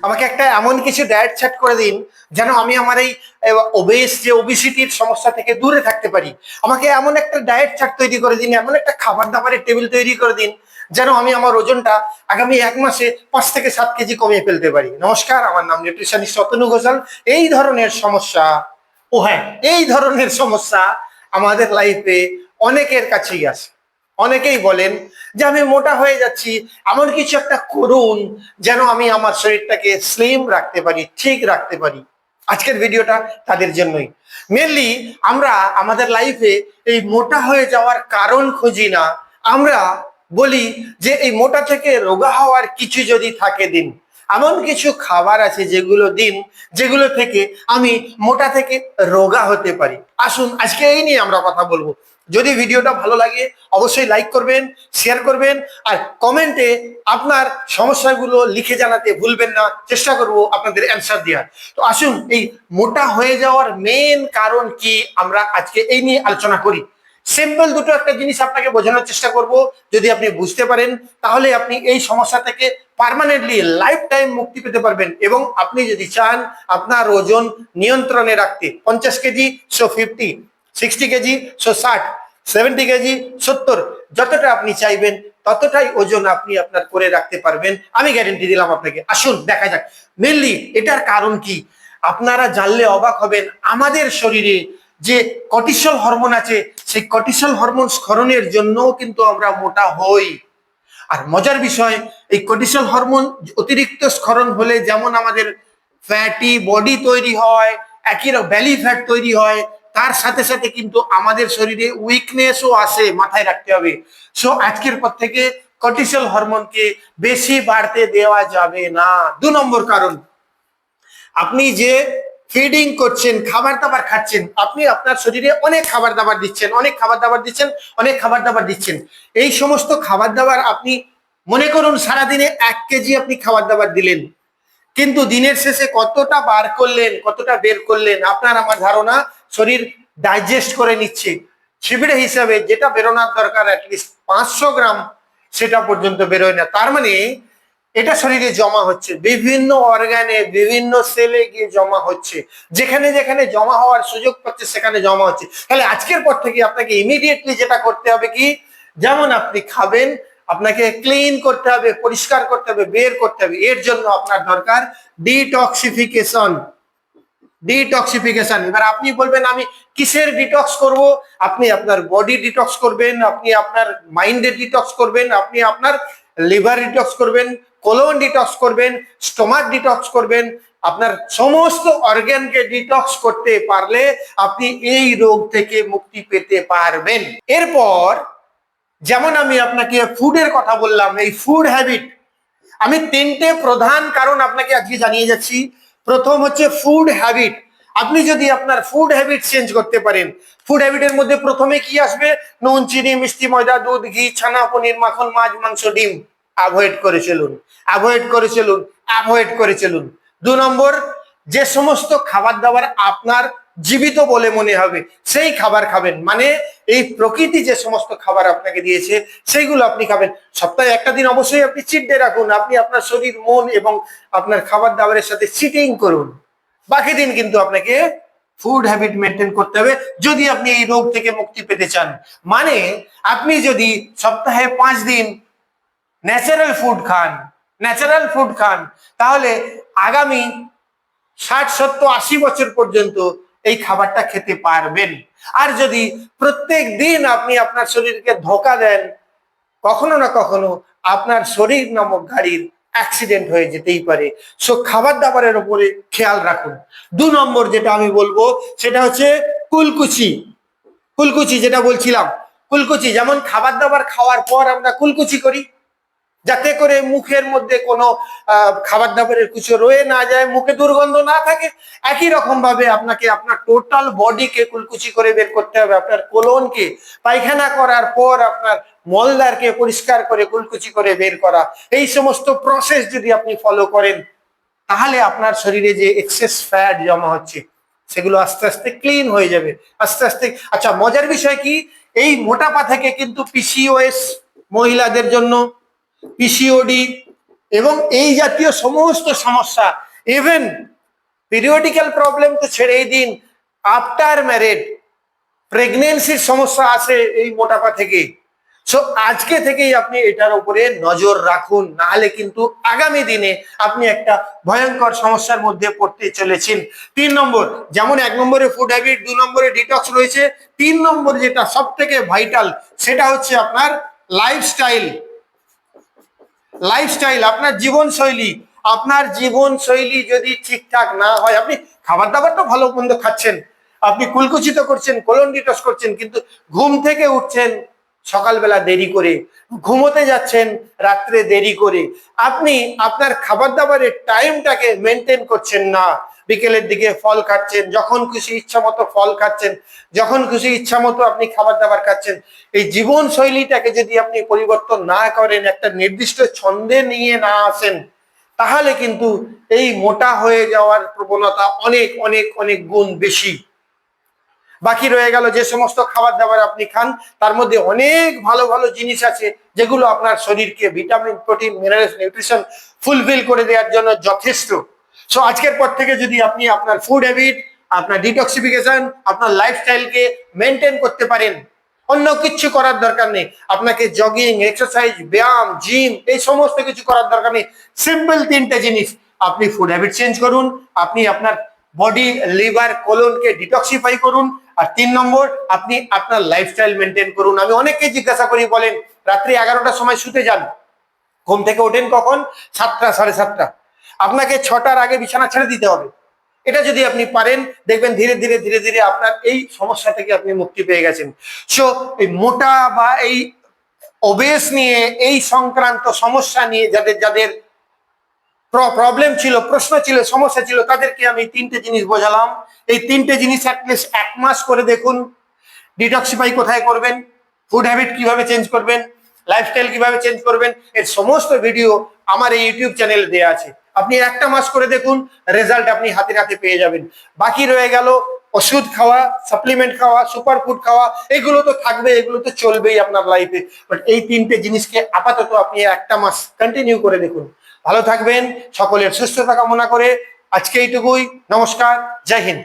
আমাকে একটা এমন কিছু ডায়েট চার্ট করে দিন যেন আমি আমার এই ওবিসিটির সমস্যা থেকে দূরে থাকতে পারি। আমাকে এমন একটা ডায়েট চার্ট তৈরি করে দিন, এমন একটা খাবার দাবারের টেবিল তৈরি করে দিন যেন আমি আমার ওজনটা আগামী 1 মাসে 5 থেকে 7 কেজি কমিয়ে ফেলতে পারি। নমস্কার, আমার নাম নিউট্রিশনিস্ট অতনু ঘোষাল। এই ধরনের সমস্যা, ও হ্যাঁ, এই ধরনের সমস্যা আমাদের লাইফে অনেকের কাছেই আসে। অনেকেই বলেন যে আমি মোটা হয়ে যাচ্ছি, এমন কিছু একটা করুন যেন আমি আমার শরীরটাকে স্লিম রাখতে পারি, ঠিক রাখতে পারি। আজকের ভিডিওটা তাদের জন্যই। মেনলি আমরা আমাদের লাইফে এই মোটা হয়ে যাওয়ার কারণ খুঁজি না, আমরা বলি যে এই মোটা থেকে রোগা হওয়ার কিছু যদি থাকে দিন, এমন কিছু খাবার আছে যেগুলো দিন, যেগুলো থেকে আমি মোটা থেকে রোগা হতে পারি। আসুন আজকে এই নিয়ে আমরা কথা বলবো। যদি ভিডিওটা ভালো লাগে অবশ্যই লাইক করবেন, শেয়ার করবেন, আর কমেন্টে আপনার সমস্যাগুলো লিখে জানাতে ভুলবেন না। চেষ্টা করব আপনাদের অ্যান্সার দেওয়ার। তো আসুন এই মোটা হয়ে যাওয়ার মেন কারণ কি আমরা আজকে এই নিয়ে আলোচনা করি। সিম্পল দুটো একটা জিনিস আপনাকে বোঝানোর চেষ্টা করব। যদি আপনি বুঝতে পারেন তাহলে আপনি এই সমস্যা থেকে পার্মানেন্টলি লাইফ টাইম মুক্তি পেতে পারবেন। এবং আপনি যদি চান আপনার ওজন নিয়ন্ত্রণে রাখতে, 50 কেজি 50, 60 কেজি 60, 70 কেজি 70, যতটা আপনি চাইবেন ততটাই ওজন আপনি আপনার করে রাখতে পারবেন, আমি গ্যারেন্টি দিলাম আপনাকে। আসুন দেখা যাক মেনলি এটার কারণ কি। আপনারা জানলে অবাক হবেন, আমাদের শরীরে যে কর্টিসল হরমোন আছে, সেই কর্টিসল হরমোন স্খলনের জন্য কিন্তু আমরা মোটা হই। আর মজার বিষয়, এই কর্টিসল হরমোন অতিরিক্ত স্খলন হলে যেমন আমাদের ফ্যাটি বডি তৈরি হয়, একই রকম বেলি ফ্যাট তৈরি হয়, তার সাথে সাথে কিন্তু আমাদের শরীরে উইকনেসও আসে, মাথায় রাখতে হবে। সো আজকের পর থেকে কর্টিসল হরমোনকে বেশি বাড়তে দেওয়া যাবে না। 2 নম্বর কারণ, আপনি যে ফিডিং করছেন, খাবার দাবার খাচ্ছেন, আপনি আপনার শরীরে অনেক খাবার দাবার দিচ্ছেন, অনেক খাবার দাবার দিচ্ছেন, অনেক খাবার দাবার দিচ্ছেন। এই সমস্ত খাবার দাবার আপনি মনে করুন সারাদিনে 1 কেজি আপনি খাবার দাবার দিলেন, কিন্তু দিনের শেষে কতটা বার করলেন, কতটা বের করলেন, আপনার আমার ধারণা শরীর ডাইজেস্ট করে নিচ্ছে। শিবিরে হিসাবে যেটা বেরোনোর দরকার অ্যাটলিস্ট 500 গ্রাম, সেটা পর্যন্ত বেরোয় না। তার মানে এটা শরীরে জমা হচ্ছে, বিভিন্ন অর্গানে বিভিন্ন সেলে গিয়ে জমা হচ্ছে, যেখানে যেখানে জমা হওয়ার সুযোগ পাচ্ছে সেখানে জমা হচ্ছে। তাহলে আজকের পর থেকে আপনাকে ইমিডিয়েটলি যেটা করতে হবে কি, যেমন আপনি খাবেন আপনাকে ক্লিন করতে হবে, পরিষ্কার করতে হবে, বের করতে হবে। এর জন্য আপনার দরকার ডিটক্সিফিকেশন। ডিটক্সিফিকেশন, এবার আপনি বলবেন আমি কিসের ডিটক্স করব? আপনি আপনার বডি ডিটক্স করবেন, আপনি আপনার মাইন্ডের ডিটক্স করবেন, আপনি আপনার লিভার ডিটক্স করবেন, কোলন ডিটক্স করবেন, স্টোমাক ডিটক্স করবেন। আপনার সমস্ত অর্গানকে ডিটক্স করতে পারলে আপনি এই রোগ থেকে মুক্তি পেতে পারবেন। এরপর যেমন আমি আপনাকে ফুডের কথা বললাম, এই ফুড হ্যাবিট, আমি 3টে প্রধান কারণ আপনাকে আজকে জানিয়ে যাচ্ছি। প্রথম হচ্ছে ফুড হ্যাবিট। আপনি যদি আপনার ফুড হ্যাবিট চেঞ্জ করতে পারেন, ফুড হ্যাবিটের মধ্যে প্রথমে কি আসবে? নুন, চিনি, মিষ্টি, ময়দা, দুধ, ঘি, ছানা, পনির, মাখন, মাছ, মাংস, ডিম অ্যাভয়েড করে চলুন, অ্যাভয়েড করে চলুন, অ্যাভয়েড করে চলুন। 2 নম্বর, যে সমস্ত খাবার দাবার আপনার জীবিত বলে মনে হবে সেই খাবার খাবেন। মানে এই প্রকৃতি যে সমস্ত খাবার আপনাকে দিয়েছে সেইগুলো আপনি খাবেন। সপ্তাহে একটা দিন অবশ্যই আপনি চিট ডে রাখুন, আপনি আপনার শরীর, মন এবং আপনার খাবার দাবারের সাথে চিটিং করুন। বাকি দিন কিন্তু আপনাকে ফুড হ্যাবিট মেনটেন করতে হবে যদি আপনি এই রোগ থেকে মুক্তি পেতে চান। মানে আপনি যদি সপ্তাহে 5 দিন ন্যাচারাল ফুড খান, ন্যাচারাল ফুড খান, তাহলে আগামী 60, 70, 80 বছর পর্যন্ত এই খাবারটা খেতে পারবেন। আর যদি প্রত্যেক দিন আপনি আপনার শরীরকে ধোঁকা দেন, কখনো না কখনো আপনার শরীর নামক গাড়ির অ্যাক্সিডেন্ট হয়ে যেতেই পারে। সো খাবার দাবারের উপরে খেয়াল রাখুন। 2 নম্বর যেটা আমি বলবো সেটা হচ্ছে কুলকুচি। কুলকুচি যেটা বলছিলাম, কুলকুচি, যেমন খাবার দাবার খাওয়ার পর আমরা কুলকুচি করি যাতে করে মুখের মধ্যে কোনো খাবার দাবারের কিছু রয়ে না যায়, মুখে দুর্গন্ধ না থাকে। একই রকম ভাবে আপনাকে আপনার টোটাল বডিকে কুলকুচি করে বের করতে হবে। আপনার কোলনকে, পায়খানা করার পর আপনার মলদ্বারকে পরিষ্কার করে কুলকুচি করে বের করা, এই সমস্ত প্রসেস যদি আপনি ফলো করেন তাহলে আপনার শরীরে যে এক্সেস ফ্যাট জমা হচ্ছে সেগুলো আস্তে আস্তে ক্লিন হয়ে যাবে, আস্তে আস্তে। আচ্ছা, মজার বিষয় কি, এই মোটাপা থেকে কিন্তু পিসিওএস মহিলাদের জন্য, পিসিওডি, এবং এই জাতীয় সমস্ত সমস্যা, ইভেন পিরিয়ডিক্যাল প্রবলেম তো ছেড়েই দিন, আফটার ম্যারেড প্রেগনেন্সির সমস্যা আছে এই মোটাপা থেকে। সো আজকে থেকেই আপনি এটার উপরে নজর রাখুন, নাহলে কিন্তু আগামী দিনে আপনি একটা ভয়ঙ্কর সমস্যার মধ্যে পড়তে চলেছেন। 3 নম্বর, যেমন 1 নম্বরে ফুড হ্যাবিট, 2 নম্বরে ডিটক্স রয়েছে, 3 নম্বর যেটা সব থেকে ভাইটাল সেটা হচ্ছে আপনার লাইফস্টাইল। লাইফস্টাইল, আপনার জীবনশৈলী। আপনার জীবনশৈলী যদি ঠিকঠাক না হয়, আপনি খাবার দাবারটা ভালো মন্দ খাচ্ছেন, আপনি কুলকুচিত করছেন, কোলন ডিটক্স করছেন, কিন্তু ঘুম থেকে উঠছেন সকালবেলা দেরি করে, ঘুমোতে যাচ্ছেন রাত্রে দেরি করে, আপনি আপনার খাবার দাবারের টাইমটাকে মেনটেন করছেন না, বিকেলের দিকে ফল খাচ্ছেন, যখন খুশি ইচ্ছা মতো ফল খাচ্ছেন, যখন খুশি ইচ্ছা মতো আপনি খাবার দাবার খাচ্ছেন। এই জীবন শৈলীটাকে যদি আপনি পরিবর্তন না করেন, একটা নির্দিষ্ট ছন্দে নিয়ে না আসেন, তাহলে কিন্তু এই মোটা হয়ে যাওয়ার প্রবণতা অনেক অনেক অনেক গুণ বেশি। বাকি রয়ে গেল যে সমস্ত খাবার দাবার আপনি খান, তার মধ্যে অনেক ভালো ভালো জিনিস আছে যেগুলো আপনার শরীরকে vitamin, protein, minerals, nutrition fulfil করে দেওয়ার জন্য যথেষ্ট। সো আজকের পর থেকে যদি আপনি আপনার ফুড হ্যাবিট, আপনার ডিটক্সিফিকেশন, আপনার লাইফস্টাইলকে মেনটেন করতে পারেন, অন্য কিছু করার দরকার নেই, আপনাকে জগিং, এক্সারসাইজ, ব্যায়াম, জিম এই সমস্ত কিছু করার দরকার নেই। সিম্পল 3টে জিনিস, আপনি ফুড হ্যাবিট চেঞ্জ করুন, আপনি আপনার বডি, লিভার, কোলনকে ডিটক্সিফাই করুন, আর 3 নম্বর, আপনি আপনার লাইফস্টাইল মেনটেন করুন। আমি অনেককে জিজ্ঞাসা করি, বলেন রাত্রি 11টার সময় শুতে যান, ঘুম থেকে ওঠেন কখন? 7টা, 7:30। আপনাকে 6টার আগে বিছানা ছেড়ে দিতে হবে। এটা যদি আপনি পারেন, দেখবেন ধীরে ধীরে ধীরে ধীরে আপনার এই সমস্যা থেকে আপনি মুক্তি পেয়ে গেছেন। সো এই মোটা বা এই ওবেস নিয়ে, এই সংক্রান্ত সমস্যা নিয়ে যাদের যাদের প্রবলেম ছিল, প্রশ্ন ছিল, সমস্যা ছিল, তাদেরকে আমি 3টে জিনিস বোঝালাম। এই 3টে জিনিস অ্যাটলিস্ট 1 মাস করে দেখুন। ডিটক্সিফাই কোথায় করবেন, ফুড হ্যাবিট কিভাবে চেঞ্জ করবেন, লাইফস্টাইল কিভাবে চেঞ্জ করবেন, এর সমস্ত ভিডিও আমার এই ইউটিউব চ্যানেলে দেওয়া আছে। আপনি 1টা মাস করে দেখুন, রেজাল্ট আপনি হাতে হাতে পেয়ে যাবেন। বাকি রয়ে গেল ওষুধ খাওয়া, সাপ্লিমেন্ট খাওয়া, সুপার ফুড খাওয়া, এগুলো তো থাকবে, এগুলো তো চলবেই আপনার লাইফে। বাট এই 3টে জিনিসকে আপাতত আপনি 1টা মাস কন্টিনিউ করে দেখুন। ভালো থাকবেন, সকলের সুস্থতা কামনা করে আজকে এইটুকুই। নমস্কার, জয় হিন্দ।